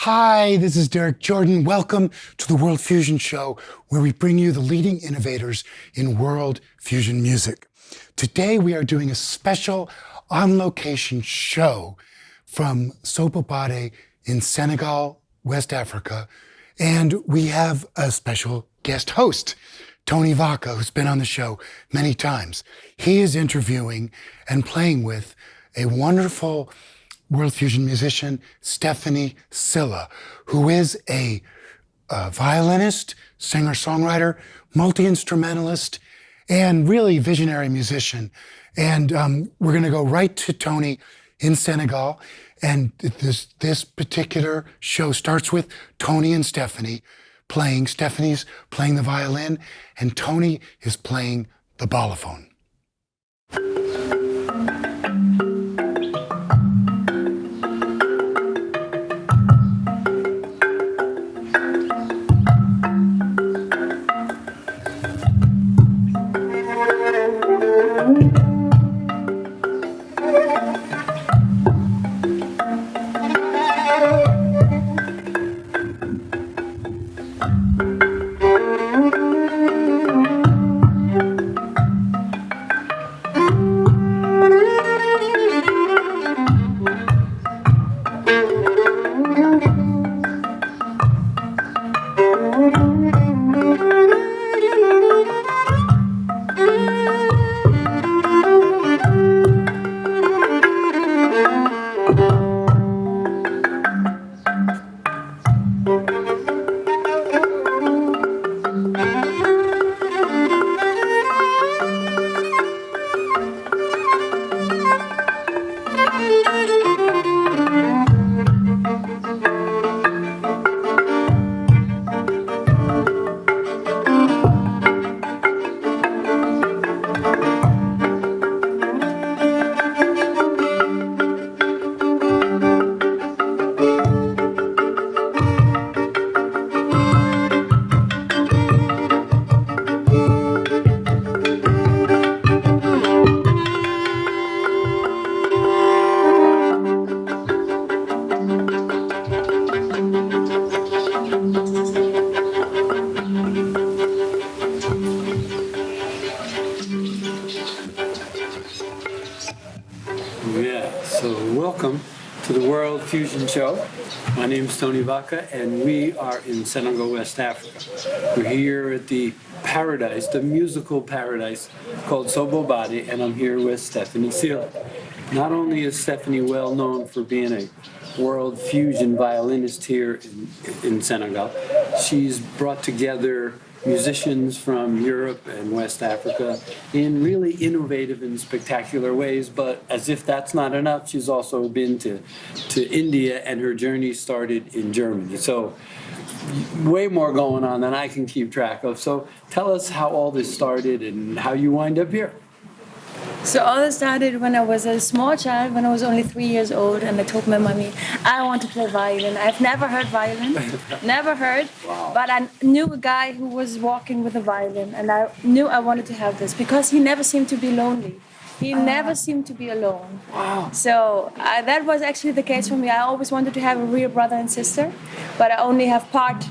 Hi, this is Derek Jordan. Welcome to the World Fusion Show, where we bring you the leading innovators in world fusion music. Today, we are doing a special on-location show from Sobobade in Senegal, West Africa. And we have a special guest host, Tony Vacca, who's been on the show many times. He is interviewing and playing with a wonderful world fusion musician, Stefanie Sylla, who is a violinist, singer-songwriter, multi-instrumentalist, and really visionary musician. And we're going to go right to Tony in Senegal. And this particular show starts with Tony and Stefanie playing. Stefanie's playing the violin, and Tony is playing the balafon. Fusion show. My name is Tony Vacca, and we are in Senegal, West Africa. We're here at the paradise, the musical paradise called Sobobade, and I'm here with Stefanie Sylla. Not only is Stefanie well known for being a world fusion violinist here in Senegal, she's brought together musicians from Europe and West Africa in really innovative and spectacular ways. But as if that's not enough, she's also been to India, and her journey started in Germany. So way more going on than I can keep track of. So tell us how all this started and how you wind up here. So all this started when I was a small child, when I was only 3 years old, and I told my mommy, I want to play violin. I've never heard violin, never heard, wow. But I knew a guy who was walking with a violin, and I knew I wanted to have this because he never seemed to be lonely. He never seemed to be alone. Wow. So that was actually the case for me. I always wanted to have a real brother and sister, but I only have part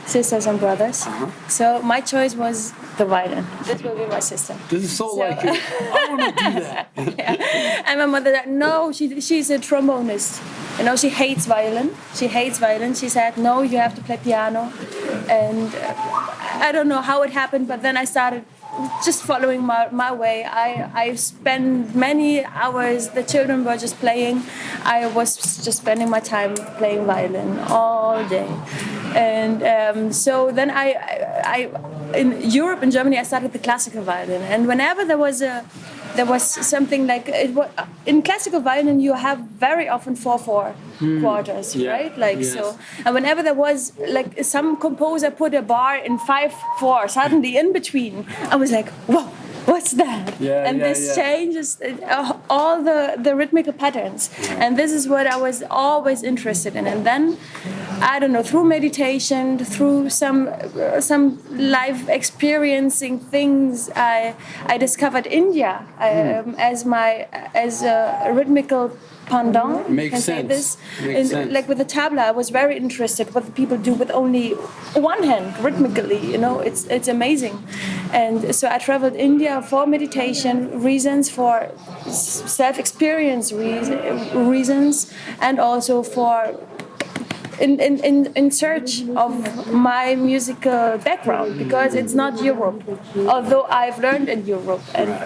sisters and brothers. So my choice was the violin. This will be my sister. This is so like you. I want to do that. Yeah. And my mother said, no, she's a trombonist. You know, she hates violin. She hates violin. She said, no, you have to play piano. And I don't know how it happened, but then I started just following my way. I spent many hours, the children were just playing. I was just spending my time playing violin all day. And so then I in Europe, in Germany, I started the classical violin. And whenever there was something like in classical violin, you have very often 4/4 quarters, yeah, right? Like yes. so. And whenever there was like some composer put a bar in 5/4, suddenly in between, I was like, whoa. What's that? This changes all the rhythmical patterns. Yeah. And this is what I was always interested in. And then, I don't know, through meditation, through some life experiencing things, I discovered India as a rhythmical pendant. Makes can say sense. this. Makes sense. Like with the tabla, I was very interested what the people do with only one hand rhythmically. You know, it's amazing. And so I traveled India for meditation reasons, for self-experience reasons, and also for in search of my musical background, because it's not Europe, although I've learned in Europe.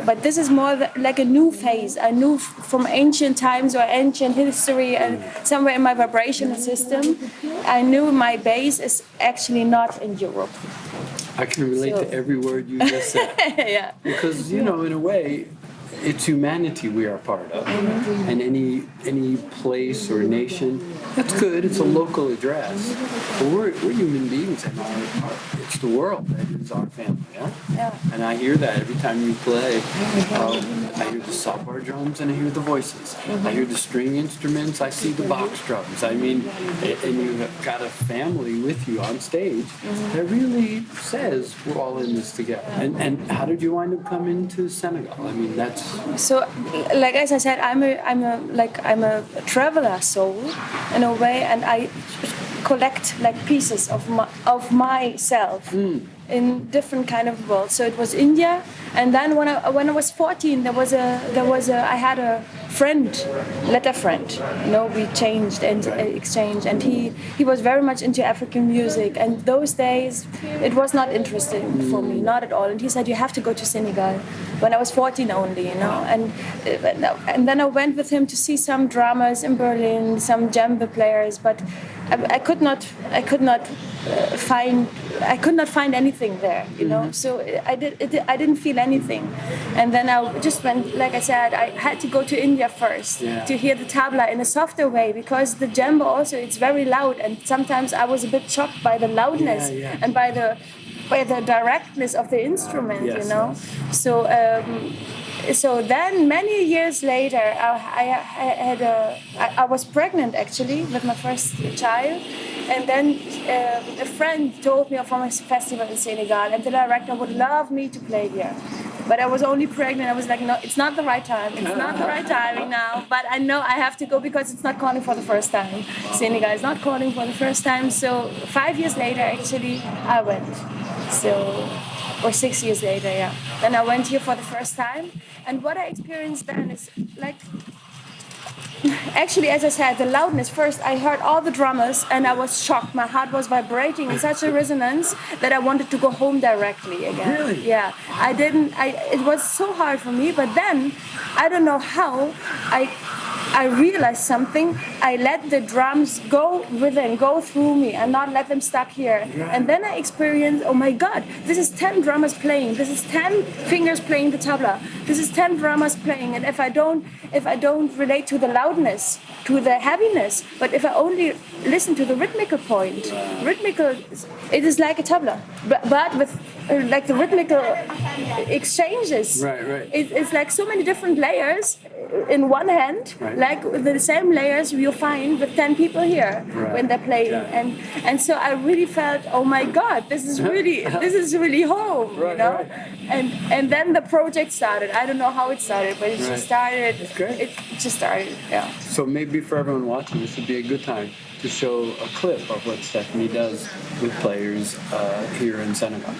But this is more like a new phase. I knew from ancient times or ancient history, and somewhere in my vibrational system, I knew my base is actually not in Europe. I can relate to every word you just said. Yeah. Because, you know, in a way, it's humanity we are part of. And any place or nation, that's good, it's a local address. But we're human beings, and it's the world that is our family, yeah? Yeah. And I hear that every time you play. I hear the software drums and I hear the voices. I hear the string instruments, I see the box drums. I mean, and you've got a family with you on stage that really says we're all in this together. And how did you wind up coming to Senegal? I mean, that's... So, like as I said, I'm a traveler soul in a way, and I collect like pieces of myself in different kind of worlds. So it was India, and then when I was 14, I had a letter friend. You know, we changed and exchanged, and he was very much into African music. And those days, it was not interesting for me, not at all. And he said, you have to go to Senegal. When I was 14 only, you know, and then I went with him to see some drummers in Berlin, some djembe players, but I could not find anything there, you know. So I didn't feel anything, and then I just went. Like I said, I had to go to India first to hear the tabla in a softer way, because the djembe also, it's very loud, and sometimes I was a bit shocked by the loudness and by the directness of the instrument, you know. So then many years later, I was pregnant actually with my first child, and then a friend told me from a festival in Senegal, and the director would love me to play here. But I was only pregnant. I was like, no, it's not the right time. It's not the right timing now. But I know I have to go because it's not calling for the first time. Senegal is not calling for the first time. So 5 years later, actually, I went. Or 6 years later, yeah. Then I went here for the first time. And what I experienced then is like, actually, as I said, the loudness. First, I heard all the drummers and I was shocked. My heart was vibrating in such a resonance that I wanted to go home directly again. Really? Yeah. It was so hard for me, but then, I don't know how, I realized something. I let the drums go within, go through me, and not let them stuck here. And then I experienced, oh my God, this is 10 drummers playing. This is 10 fingers playing the tabla. This is 10 drummers playing. And if I don't relate to the loudness, to the heaviness, but if I only listen to the rhythmical point, it is like a tabla, but with like the rhythmical exchanges. Right. It's like so many different layers in one hand, like the same layers you find with 10 people here when they're playing, and so I really felt, oh my God, this is really home, you know. And then the project started. I don't know how it started, but it just started. That's great. It just started, yeah. So maybe for everyone watching, this would be a good time to show a clip of what Stefanie does with players here in Senegal.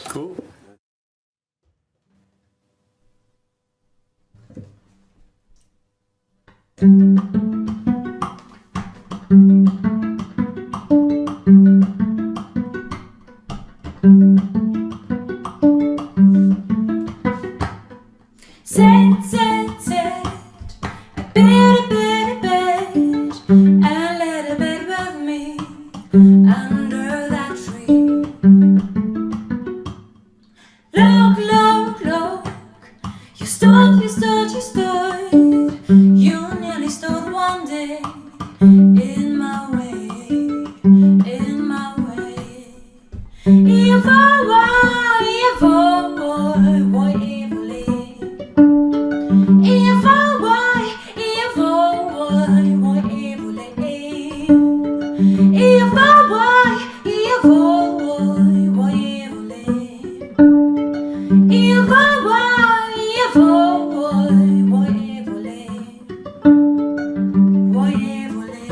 Cool. Sit, sit, sit, a bit, and let a bit with me under that tree. Look, look, look, you stood, you stood, you stood, you nearly stood one day in my way, in my way. If I were, why evilly? If I were, why evilly? If I were, why evilly? If I were, why evilly? Why evilly?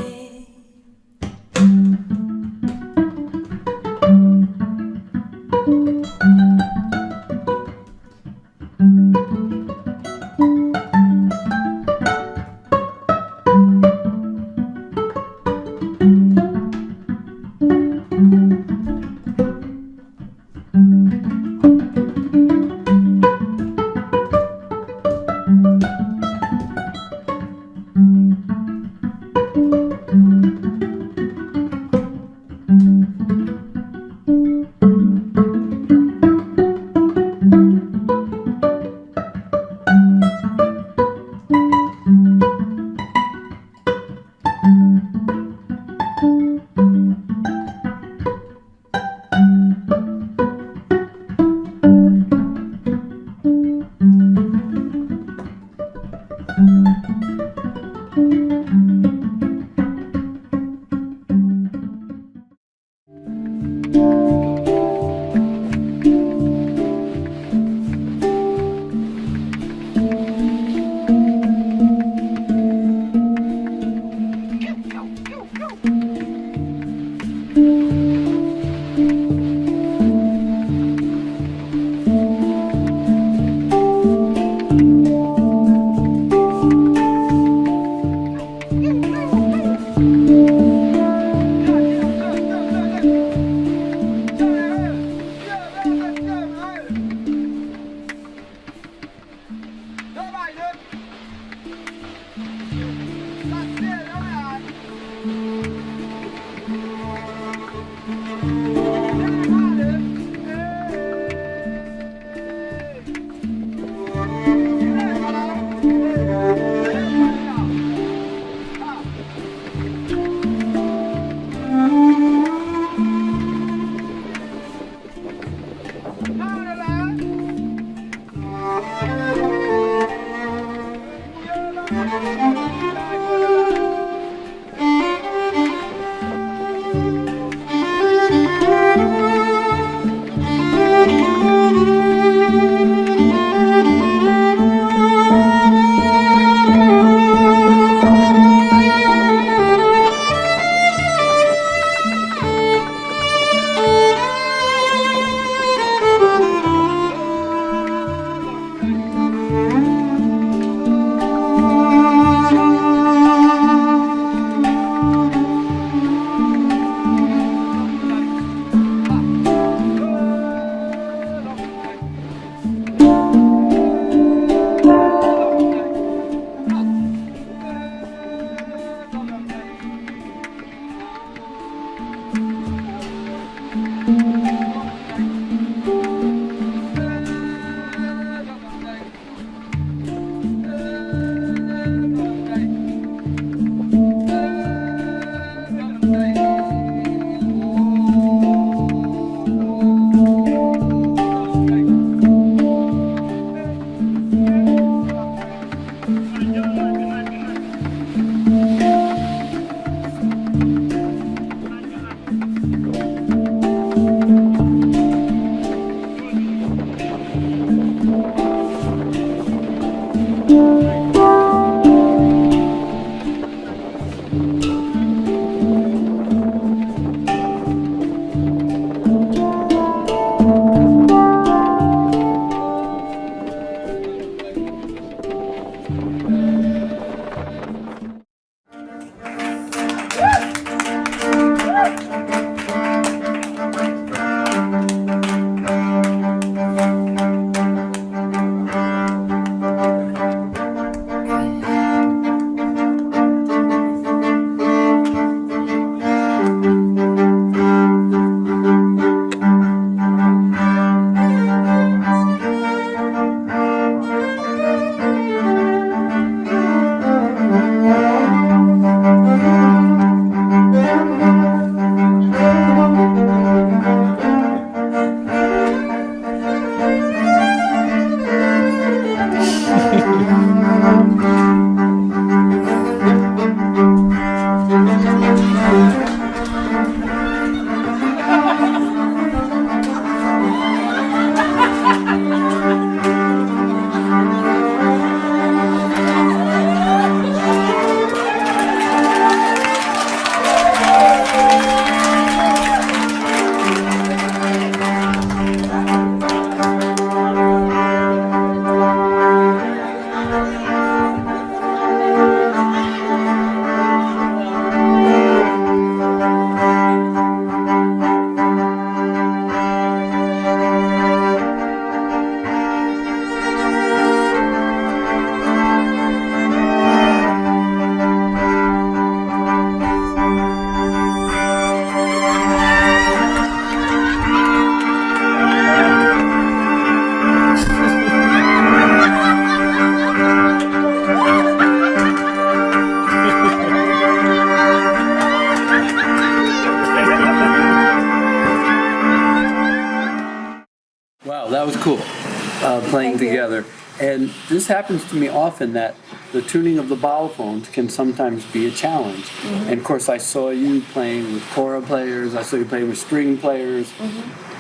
Thank you. together. And this happens to me often, that the tuning of the balafons can sometimes be a challenge. And of course, I saw you playing with kora players, I saw you playing with string players.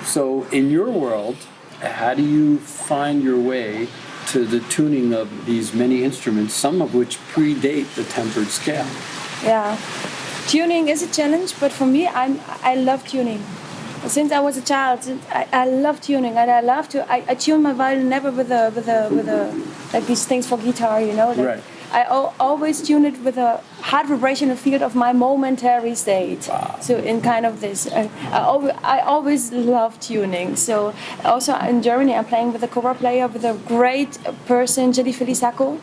So in your world, how do you find your way to the tuning of these many instruments, some of which predate the tempered scale? Yeah, tuning is a challenge, but for me, I love tuning. Since I was a child, I love tuning, and I love to. I tune my violin never with a like these things for guitar, you know. Like, Right. I always tune it with a hard vibrational field of my momentary state. Wow. So in kind of this, I always love tuning. So also in Germany, I'm playing with a kora player, with a great person, Jelly Sacco.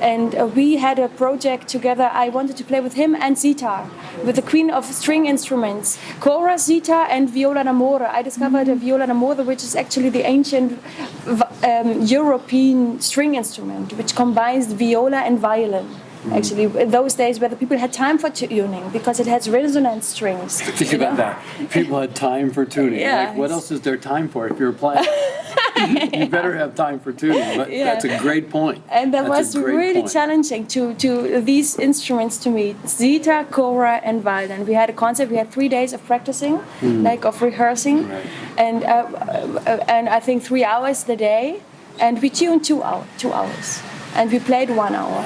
And we had a project together. I wanted to play with him and sitar, with the queen of string instruments, kora, sitar, and viola d'amore. I discovered a viola d'amore, which is actually the ancient European string instrument, which combines viola and violin. Actually, in those days where the people had time for tuning, because it has resonant strings. Think about that. People had time for tuning. Yeah. Like, what else is there time for if you're playing? You better have time for tuning. But Yeah. that's a great point. And that That's was a great really point. challenging to these instruments to me, sitar, kora, and violin. We had a concert. We had 3 days of practicing, like of rehearsing, Right. and I think 3 hours a day, and we tuned 2 hours, and we played 1 hour,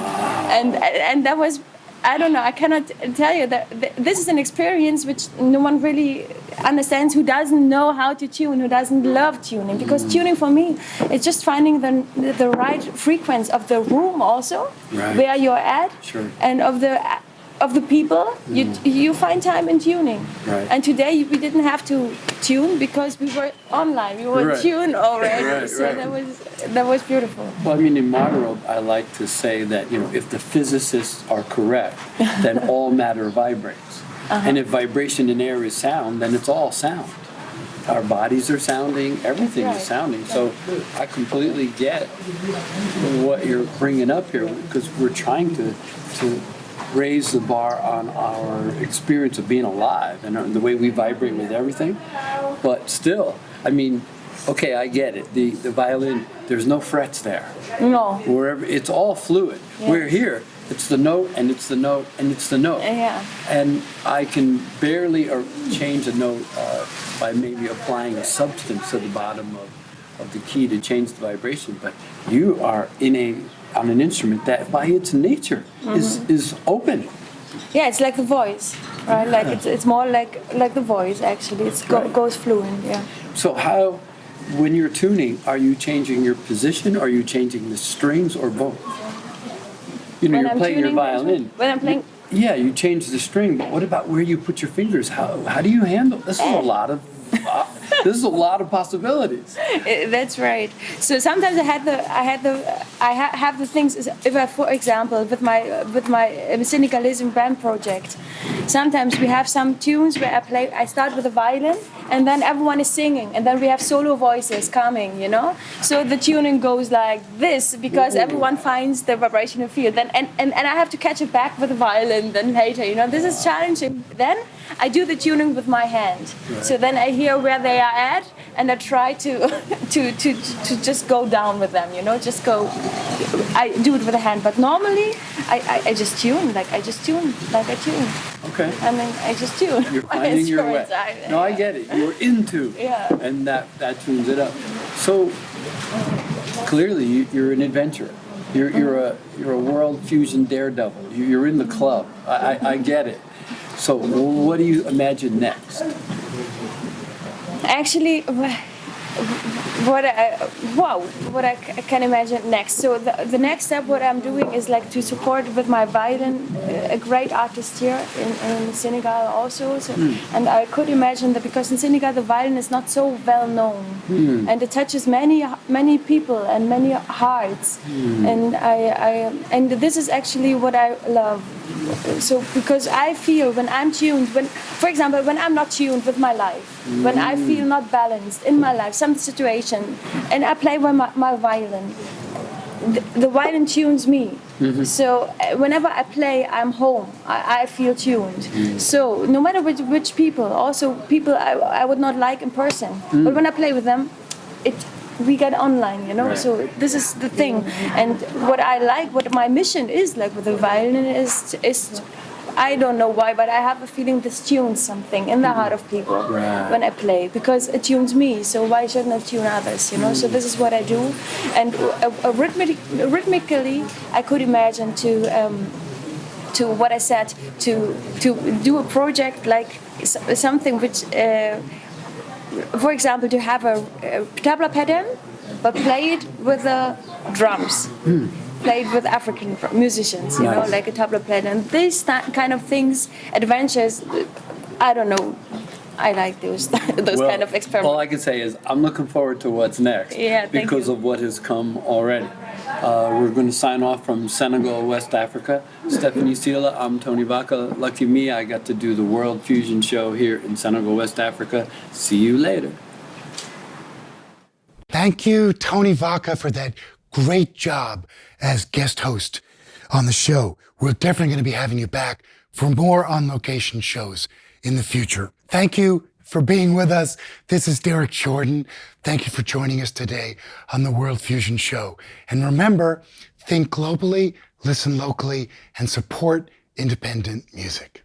and that was. I don't know. I cannot tell you that this is an experience which no one really understands, who doesn't know how to tune, who doesn't love tuning. Because tuning for me, it's just finding the right frequency of the room also, Right. where you're at, Sure. and of the people. You find time in tuning. Right. And today we didn't have to tune because we were online. We were Right. tuned already. Right, So right. that was beautiful. Well, I mean, in my world, I like to say that, if the physicists are correct, then all matter vibrates. And if vibration in air is sound, then it's all sound. Our bodies are sounding, everything is Right. sounding. So I completely get what you're bringing up here, because we're trying to raise the bar on our experience of being alive and the way we vibrate with everything. But still, I mean, okay, I get it. The violin, there's no frets there. No. Wherever, it's all fluid. Yeah. We're here. It's the note, and it's the note, and it's the note. Yeah. And I can barely change a note by maybe applying a substance to the bottom of the key to change the vibration. But you are on an instrument that, by its nature, is open. Yeah, it's like the voice, right? Like it's more like the voice actually. It Right. goes fluent. Yeah. So how, when you're tuning, are you changing your position? Are you changing the strings, or both? When You're I'm playing your tuning- violin. when I'm playing- Yeah, you change the string, but what about where you put your fingers? How do you handle this? Is a lot of possibilities. That's right. So sometimes I have the things. If I, for example, with my Senegalism band project, sometimes we have some tunes where I start with a violin, and then everyone is singing, and then we have solo voices coming, So the tuning goes like this because everyone finds the vibrational field. Then and I have to catch it back with the violin. Then later, This is challenging. Then I do the tuning with my hand. Right. So then I hear where they are at, and I try to just go down with them. Just go. I do it with the hand, but normally I just tune like I tune. Okay. And then I just tune. You're my finding your way. instruments. No, I get it. You're into. Yeah. And that tunes it up. So clearly you're an adventurer. You're a world fusion daredevil. You're in the club. I get it. So what do you imagine next? Actually, what I can imagine next. So the next step, what I'm doing is like to support with my violin a great artist here in Senegal also. So, and I could imagine that because in Senegal the violin is not so well known, and it touches many people and many hearts, and this is actually what I love. So because I feel when I'm tuned, for example, when I'm not tuned with my life, when I feel not balanced in my life, some situation, and I play with my violin, the violin tunes me. So whenever I play, I'm home. I feel tuned. So no matter which people, also people I would not like in person, but when I play with them, we get online, you know. So this is the thing, and what I like, what my mission is like with the violin is I don't know why, but I have a feeling this tunes something in the heart of people when I play, because it tunes me. So why shouldn't it tune others? You know. So this is what I do, and rhythmically, I could imagine to what I said to do a project like something which, for example, to have a tabla pattern, but play it with the drums. Played with African musicians, you know, like a tabla pattern. And these kind of things, adventures, I don't know. I like those kind of experiments. All I can say is I'm looking forward to what's next. Yeah, thank because you. of what has come already. We're going to sign off from Senegal, West Africa. Stefanie Sylla, I'm Tony Vacca. Lucky me, I got to do the World Fusion Show here in Senegal, West Africa. See you later. Thank you, Tony Vacca, for that great job as guest host on the show. We're definitely going to be having you back for more on-location shows in the future. Thank you for being with us. This is Derek Jordan. Thank you for joining us today on the World Fusion Show. And remember, think globally, listen locally, and support independent music.